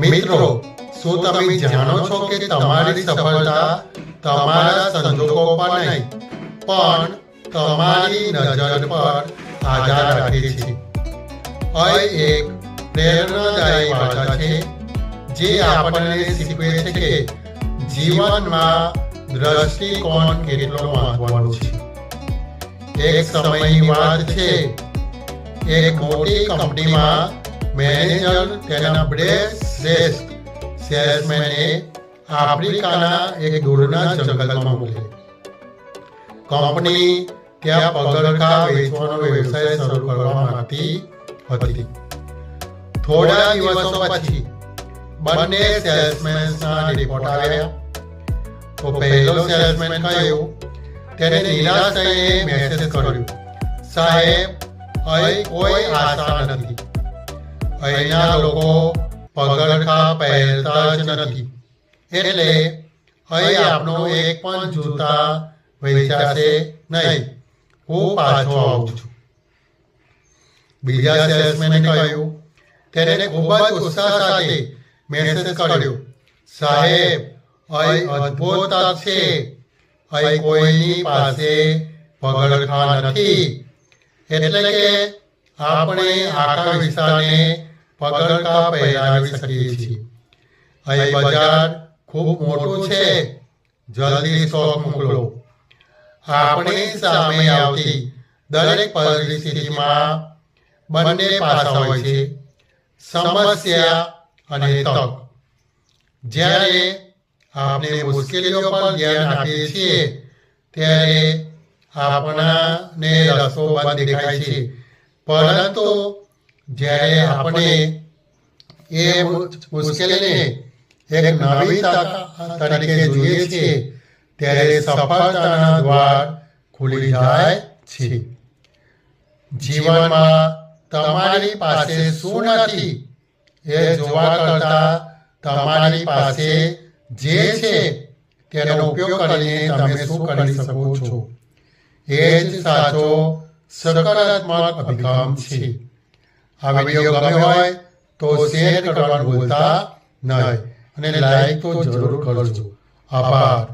મિત્રો, શું તમે જાણો છો કે તમારી સફળતા તમારા સંજોગો પર નહીં પણ તમારી નજર પર આધાર રાખે છે? અહીં એક પ્રેરણાદાયી વાર્તા છે જે આપણને શીખવે છે કે જીવનમાં દ્રષ્ટિકોણ કેટલો મહત્વનો છે. એક સમયની વાત છે. એક મોટી કંપનીમાં મેનેજર તેના શ્રેષ્ઠ સેલ્સમેનને આફ્રિકાના એક દૂરના જંગલમાં મોકલે. કંપની ત્યાં પગરખાં વેચવાનો વ્યવસાય શરૂ કરવા માંગતી હતી. થોડા દિવસો પછી બંને સેલ્સમેનના રિપોર્ટ આવ્યા. તો પહેલો સેલ્સમેન કહ્યું, તેને નિરાશ થઈને મેસેજ કર્યો, સાહેબ, અહીં કોઈ આશા નથી. અહીંના લોકો પગરખાં પહેરતા જ નથી, એટલે અહીં આપનો એક પણ જૂતા વેચાશે નહીં. હું પાછો આવું છું. બીજા સેલ્સમેને કહ્યું, તેને ખૂબ જ ઉત્સાહ સાથે મેસેજ કર્યો, સાહેબ, અહીં અદ્ભુત તક છે. અહીં કોઈની પાસે પગરખાં નથી, એટલે કે આપણે આખા વિસ્તારને પગરખાં પહેરાવી શકીએ છીએ. અહીં બજાર ખૂબ મોટું છે. જલ્દી સ્ટોક મોકલો. આપણી સામે આવતી દરેક પરિસ્થિતિમાં બંને પાસા હોય છે, સમસ્યા અને તક. જ્યારે આપણે મુશ્કેલીઓ પર ધ્યાન આપીએ છીએ ત્યારે આપણાને રસ્તો બંધ દેખાય છે, પરંતુ જ્યારે આપણે એ મુશ્કેલીને એક નવી તક તરીકે જોઈએ છીએ ત્યારે સફળતાના દ્વાર ખુલી જાય છે. જીવનમાં તમારી પાસે શું નથી એ જોવા કરતાં તમારી પાસે જે છે તેનો ઉપયોગ કરીને તમે શું કરી શકો છો એ જ સાચો સકારાત્મક અભિગમ છે. આ વિડીયો ગમ્યો હોય તો શેર કરવાનું ભૂલતા નહીં અને લાઈક તો જરૂર કરજો. આભાર.